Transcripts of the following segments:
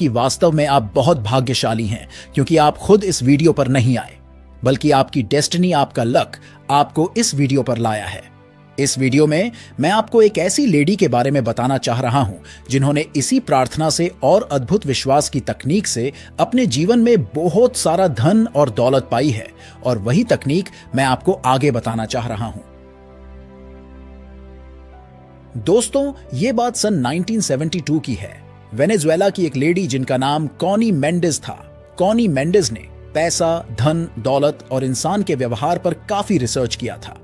कि वास्तव में आप बहुत भाग्यशाली हैं, क्योंकि आप खुद इस वीडियो पर नहीं आए, बल्कि आपकी डेस्टिनी, आपका लक आपको इस वीडियो पर लाया है। इस वीडियो में मैं आपको एक ऐसी लेडी के बारे में बताना चाह रहा हूं जिन्होंने इसी प्रार्थना से और अद्भुत विश्वास की तकनीक से अपने जीवन में बहुत सारा धन और दौलत पाई है, और वही तकनीक मैं आपको आगे बताना चाह रहा हूं। दोस्तों, ये बात सन 1972 की है। वेनेजुएला की एक लेडी जिनका नाम कॉनी मेंडेज था। कॉनी मेंडेज ने पैसा, धन, दौलत और इंसान के व्यवहार पर काफी रिसर्च किया था।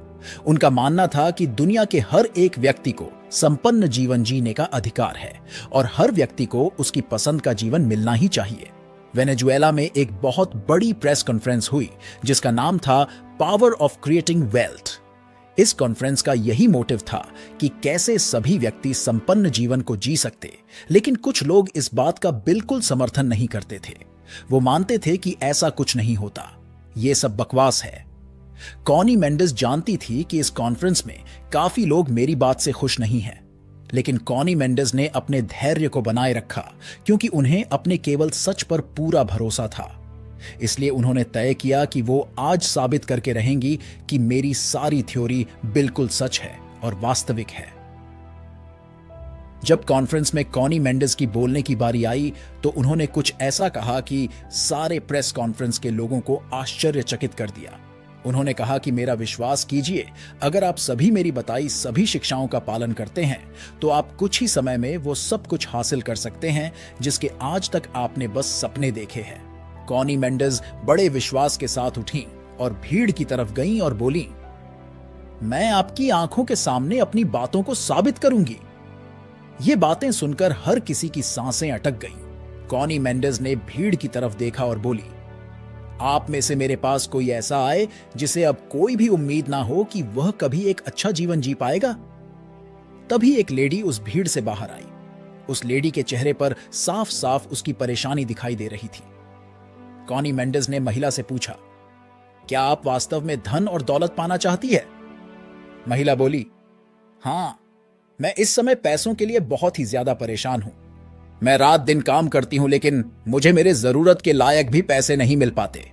उनका मानना था कि दुनिया के हर एक व्यक्ति को संपन्न जीवन जीने का अधिकार है और हर व्यक्ति को उसकी पसंद का जीवन मिलना ही चाहिए। वेनेजुएला में एक बहुत बड़ी प्रेस कॉन्फ्रेंस हुई जिसका नाम था पावर ऑफ क्रिएटिंग वेल्थ। इस कॉन्फ्रेंस का यही मोटिव था कि कैसे सभी व्यक्ति संपन्न जीवन को जी सकते, लेकिन कुछ लोग इस बात का बिल्कुल समर्थन नहीं करते थे। वो मानते थे कि ऐसा कुछ नहीं होता, ये सब बकवास है। कॉनी मेंडेज जानती थी कि इस कॉन्फ्रेंस में काफी लोग मेरी बात से खुश नहीं हैं, लेकिन कॉनी मेंडेज ने अपने धैर्य को बनाए रखा क्योंकि उन्हें अपने केवल सच पर पूरा भरोसा था। इसलिए उन्होंने तय किया कि वो आज साबित करके रहेंगी कि मेरी सारी थ्योरी बिल्कुल सच है और वास्तविक है। जब कॉन्फ्रेंस में कॉनी मेंडेज की बोलने की बारी आई तो उन्होंने कुछ ऐसा कहा कि सारे प्रेस कॉन्फ्रेंस के लोगों को आश्चर्यचकित कर दिया। उन्होंने कहा कि मेरा विश्वास कीजिए, अगर आप सभी मेरी बताई सभी शिक्षाओं का पालन करते हैं तो आप कुछ ही समय में वो सब कुछ हासिल कर सकते हैं जिसके आज तक आपने बस सपने देखे हैं। कॉनी मेंडेज बड़े विश्वास के साथ उठी और भीड़ की तरफ गईं और बोली, मैं आपकी आंखों के सामने अपनी बातों को साबित करूंगी। ये बातें सुनकर हर किसी की सांसें अटक गईं। कॉनी मेंडेज ने भीड़ की तरफ देखा और बोली, आप में से मेरे पास कोई ऐसा आए जिसे अब कोई भी उम्मीद ना हो कि वह कभी एक अच्छा जीवन जी पाएगा। तभी एक लेडी उस भीड़ से बाहर आई। उस लेडी के चेहरे पर साफ साफ उसकी परेशानी दिखाई दे रही थी। कॉनी मेंडेज ने महिला से पूछा, क्या आप वास्तव में धन और दौलत पाना चाहती है? महिला बोली, हां, मैं इस समय पैसों के लिए बहुत ही ज्यादा परेशान हूं। मैं रात दिन काम करती हूं, लेकिन मुझे मेरे जरूरत के लायक भी पैसे नहीं मिल पाते।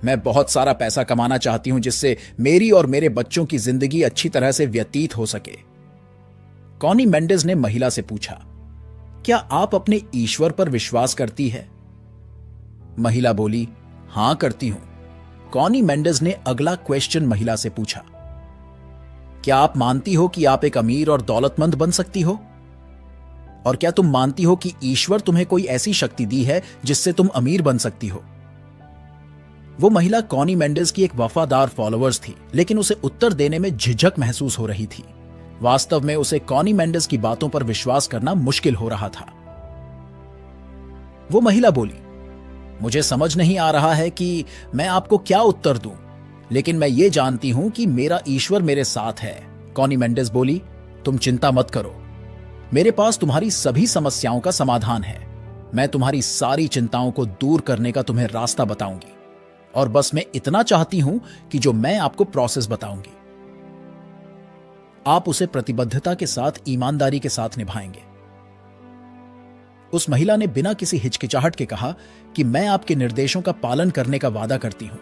मैं बहुत सारा पैसा कमाना चाहती हूं जिससे मेरी और मेरे बच्चों की जिंदगी अच्छी तरह से व्यतीत हो सके। कॉनी मेंडेज ने महिला से पूछा, क्या आप अपने ईश्वर पर विश्वास करती है? महिला बोली, हां, करती हूं। कॉनी मेंडेज ने अगला क्वेश्चन महिला से पूछा, क्या आप मानती हो कि आप एक अमीर और दौलतमंद बन सकती हो? और क्या तुम मानती हो कि ईश्वर तुम्हें कोई ऐसी शक्ति दी है जिससे तुम अमीर बन सकती हो? वो महिला कॉनी मेंडेज की एक वफादार फॉलोअर्स थी, लेकिन उसे उत्तर देने में झिझक महसूस हो रही थी। वास्तव में उसे कॉनी मेंडेज की बातों पर विश्वास करना मुश्किल हो रहा था। वो महिला बोली, मुझे समझ नहीं आ रहा है कि मैं आपको क्या उत्तर दूं, लेकिन मैं ये जानती हूं कि मेरा ईश्वर मेरे साथ है। कॉनी मेंडेज बोली, तुम चिंता मत करो, मेरे पास तुम्हारी सभी समस्याओं का समाधान है। मैं तुम्हारी सारी चिंताओं को दूर करने का तुम्हें रास्ता बताऊंगी, और बस मैं इतना चाहती हूं कि जो मैं आपको प्रोसेस बताऊंगी, आप उसे प्रतिबद्धता के साथ, ईमानदारी के साथ निभाएंगे। उस महिला ने बिना किसी हिचकिचाहट के कहा कि मैं आपके निर्देशों का पालन करने का वादा करती हूं।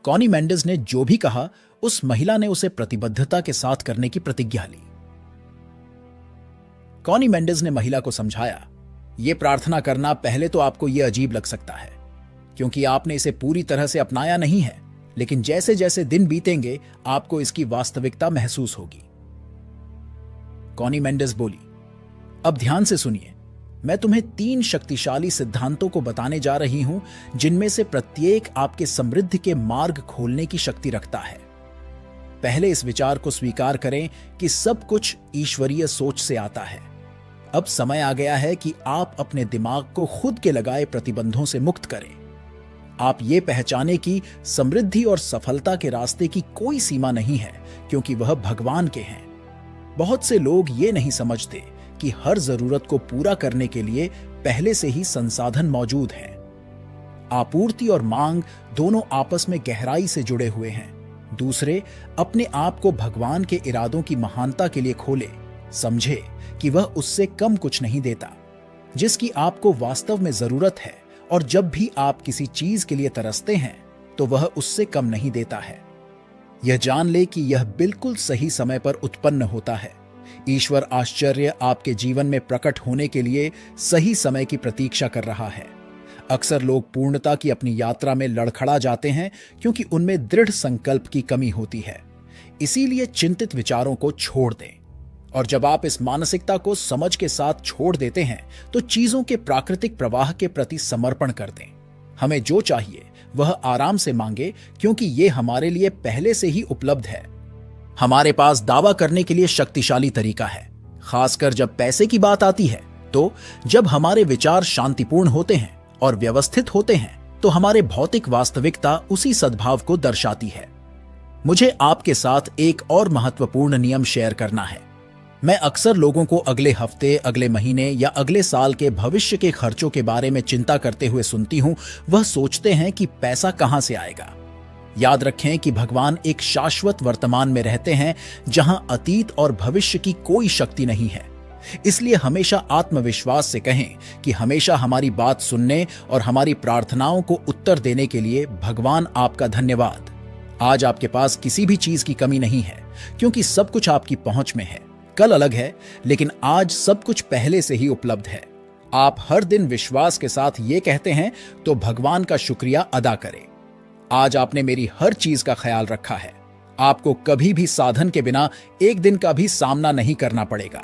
कॉनी मेंडेज ने जो भी कहा, उस महिला ने उसे प्रतिबद्धता के साथ करने की प्रतिज्ञा ली। कॉनी मेंडेज ने महिला को समझाया, यह प्रार्थना करना पहले तो आपको यह अजीब लग सकता है क्योंकि आपने इसे पूरी तरह से अपनाया नहीं है, लेकिन जैसे जैसे दिन बीतेंगे आपको इसकी वास्तविकता महसूस होगी। कॉनी मेंडेज बोली, अब ध्यान से सुनिए, मैं तुम्हें 3 शक्तिशाली सिद्धांतों को बताने जा रही हूं जिनमें से प्रत्येक आपके समृद्धि के मार्ग खोलने की शक्ति रखता है। पहले इस विचार को स्वीकार करें कि सब कुछ ईश्वरीय सोच से आता है। अब समय आ गया है कि आप अपने दिमाग को खुद के लगाए प्रतिबंधों से मुक्त करें। आप ये पहचाने कि समृद्धि और सफलता के रास्ते की कोई सीमा नहीं है, क्योंकि वह भगवान के हैं। बहुत से लोग ये नहीं समझते कि हर जरूरत को पूरा करने के लिए पहले से ही संसाधन मौजूद हैं। आपूर्ति और मांग दोनों आपस में गहराई से जुड़े हुए हैं। दूसरे, अपने आप को भगवान के इरादों की महानता के लिए खोले, समझे कि वह उससे कम कुछ नहीं देता। जिसकी आपको वास्तव में जरूरत है, और जब भी आप किसी चीज के लिए तरसते हैं तो वह उससे कम नहीं देता है। यह जान ले कि यह बिल्कुल सही समय पर उत्पन्न होता है। ईश्वर आश्चर्य आपके जीवन में प्रकट होने के लिए सही समय की प्रतीक्षा कर रहा है। अक्सर लोग पूर्णता की अपनी यात्रा में लड़खड़ा जाते हैं क्योंकि उनमें दृढ़ संकल्प की कमी होती है। इसीलिए चिंतित विचारों को छोड़ दें, और जब आप इस मानसिकता को समझ के साथ छोड़ देते हैं तो चीजों के प्राकृतिक प्रवाह के प्रति समर्पण कर दें। हमें जो चाहिए वह आराम से मांगे, क्योंकि ये हमारे लिए पहले से ही उपलब्ध है। हमारे पास दावा करने के लिए शक्तिशाली तरीका है, खासकर जब पैसे की बात आती है। तो जब हमारे विचार शांतिपूर्ण होते हैं और व्यवस्थित होते हैं तो हमारे भौतिक वास्तविकता उसी सद्भाव को दर्शाती है। मुझे आपके साथ एक और महत्वपूर्ण नियम शेयर करना है। मैं अक्सर लोगों को अगले हफ्ते, अगले महीने या अगले साल के भविष्य के खर्चों के बारे में चिंता करते हुए सुनती हूं। वह सोचते हैं कि पैसा कहां से आएगा। याद रखें कि भगवान एक शाश्वत वर्तमान में रहते हैं, जहां अतीत और भविष्य की कोई शक्ति नहीं है। इसलिए हमेशा आत्मविश्वास से कहें कि हमेशा हमारी बात सुनने और हमारी प्रार्थनाओं को उत्तर देने के लिए भगवान आपका धन्यवाद। आज आपके पास किसी भी चीज की कमी नहीं है, क्योंकि सब कुछ आपकी पहुंच में है। कल अलग है, लेकिन आज सब कुछ पहले से ही उपलब्ध है। आप हर दिन विश्वास के साथ ये कहते हैं तो भगवान का शुक्रिया अदा करें। आज आपने मेरी हर चीज का ख्याल रखा है। आपको कभी भी साधन के बिना एक दिन का भी सामना नहीं करना पड़ेगा।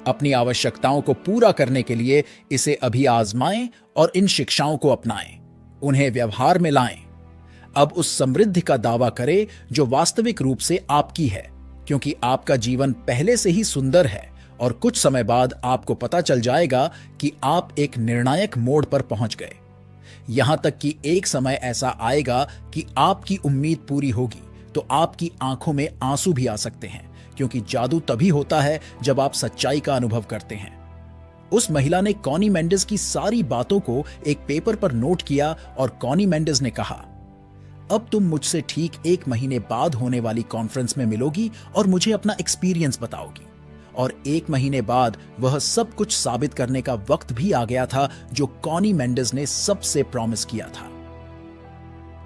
अपनी आवश्यकताओं को पूरा करने के लिए इसे अभी आजमाएं और इन शिक्षाओं को अपनाएं, उन्हें व्यवहार में लाएं। अब उस समृद्धि का दावा करें जो वास्तविक रूप से आपकी है, क्योंकि आपका जीवन पहले से ही सुंदर है और कुछ समय बाद आपको पता चल जाएगा कि आप एक निर्णायक मोड़ पर पहुंच गए। यहां तक कि एक समय ऐसा आएगा कि आपकी उम्मीद पूरी होगी तो आपकी आंखों में आंसू भी आ सकते हैं, क्योंकि जादू तभी होता है जब आप सच्चाई का अनुभव करते हैं। उस महिला ने कॉनी मेंडिस की सारी बातों को एक पेपर पर नोट किया और कॉनी मेंडिस ने कहा, अब तुम मुझसे ठीक 1 महीने बाद होने वाली कॉन्फ्रेंस में मिलोगी और मुझे अपना एक्सपीरियंस बताओगी। और 1 महीने बाद वह सब कुछ साबित करने का वक्त भी आ गया था जो कॉनी मेंडिस ने सबसे प्रॉमिस किया था।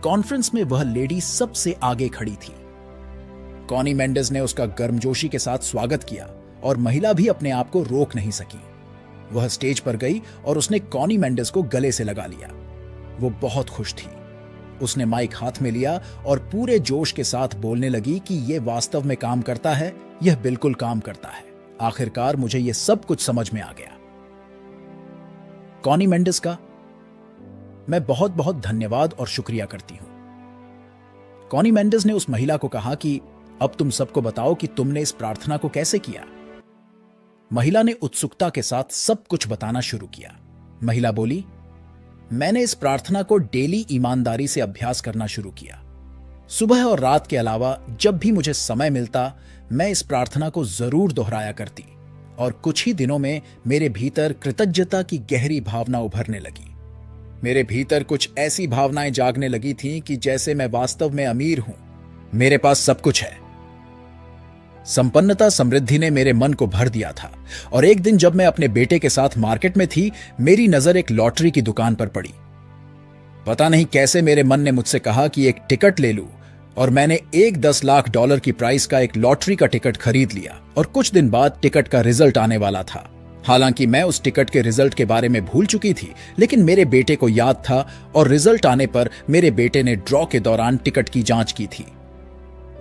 कॉन्फ्रेंस में वह लेडी सबसे आगे खड़ी थी। कॉनी मेंडिस ने उसका गर्मजोशी के साथ स्वागत किया और महिला भी अपने आप को रोक नहीं सकी। वह स्टेज पर गई और उसने कॉनी मेंडिस को गले से लगा लिया। वो बहुत खुश थी। उसने माइक हाथ में लिया और पूरे जोश के साथ बोलने लगी कि यह वास्तव में काम करता है, यह बिल्कुल काम करता है। आखिरकार मुझे यह सब कुछ समझ में आ गया। कॉनी मेंडिस का मैं बहुत बहुत धन्यवाद और शुक्रिया करती हूं। कॉनी मेंडिस ने उस महिला को कहा कि अब तुम सबको बताओ कि तुमने इस प्रार्थना को कैसे किया। महिला ने उत्सुकता के साथ सब कुछ बताना शुरू किया। महिला बोली, मैंने इस प्रार्थना को डेली ईमानदारी से अभ्यास करना शुरू किया। सुबह और रात के अलावा जब भी मुझे समय मिलता मैं इस प्रार्थना को जरूर दोहराया करती, और कुछ ही दिनों में मेरे भीतर कृतज्ञता की गहरी भावना उभरने लगी। मेरे भीतर कुछ ऐसी भावनाएं जागने लगी थीं कि जैसे मैं वास्तव में अमीर हूं, मेरे पास सब कुछ है। संपन्नता, समृद्धि ने मेरे मन को भर दिया था। और एक दिन जब मैं अपने बेटे के साथ मार्केट में थी, मेरी नजर एक लॉटरी की दुकान पर पड़ी। पता नहीं कैसे मेरे मन ने मुझसे कहा कि एक टिकट ले लूं, और मैंने एक $10 लाख की प्राइस का एक लॉटरी का टिकट खरीद लिया। और कुछ दिन बाद टिकट का रिजल्ट आने वाला था। हालांकि मैं उस टिकट के रिजल्ट के बारे में भूल चुकी थी, लेकिन मेरे बेटे को याद था, और रिजल्ट आने पर मेरे बेटे ने ड्रॉ के दौरान टिकट की जांच की थी।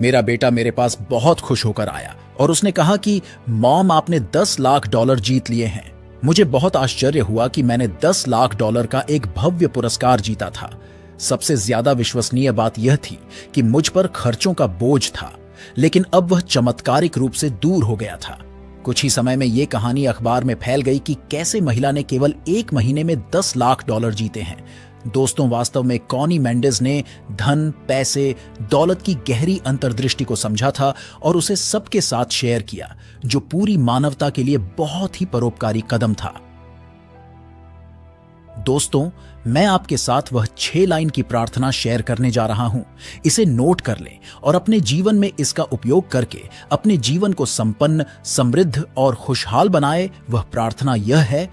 मेरा बेटा मेरे पास बहुत खुश होकर आया और उसने कहा कि मॉम, आपने $10 लाख जीत लिए हैं। मुझे बहुत आश्चर्य हुआ कि मैंने $10 लाख का एक भव्य पुरस्कार जीता था। सबसे ज्यादा विश्वसनीय बात यह थी कि मुझ पर खर्चों का बोझ था, लेकिन अब वह चमत्कारिक रूप से दूर हो गया था। कुछ ही समय में यह कहानी अखबार में फैल गई कि कैसे महिला ने केवल 1 महीने में $10 लाख जीते हैं। दोस्तों, वास्तव में कॉनी मेंडिस ने धन, पैसे, दौलत की गहरी अंतर्दृष्टि को समझा था और उसे सबके साथ शेयर किया, जो पूरी मानवता के लिए बहुत ही परोपकारी कदम था। दोस्तों, मैं आपके साथ वह 6 लाइन की प्रार्थना शेयर करने जा रहा हूं। इसे नोट कर लें और अपने जीवन में इसका उपयोग करके अपने जीवन को संपन्न, समृद्ध और खुशहाल बनाए। वह प्रार्थना यह है,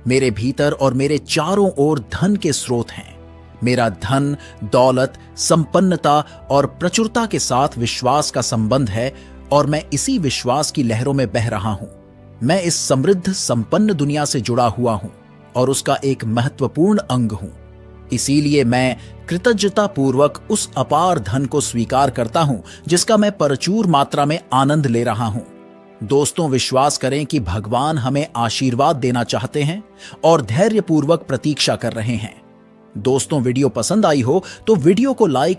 मेरे भीतर और मेरे चारों ओर धन के स्रोत हैं। मेरा धन, दौलत, संपन्नता और प्रचुरता के साथ विश्वास का संबंध है और मैं इसी विश्वास की लहरों में बह रहा हूं। मैं इस समृद्ध, संपन्न दुनिया से जुड़ा हुआ हूं और उसका एक महत्वपूर्ण अंग हूं। इसीलिए मैं कृतज्ञता पूर्वक उस अपार धन को स्वीकार करता हूं जिसका मैं प्रचुर मात्रा में आनंद ले रहा हूं। दोस्तों, विश्वास करें कि भगवान हमें आशीर्वाद देना चाहते हैं और धैर्यपूर्वक प्रतीक्षा कर रहे हैं। दोस्तों, वीडियो पसंद आई हो तो वीडियो को लाइक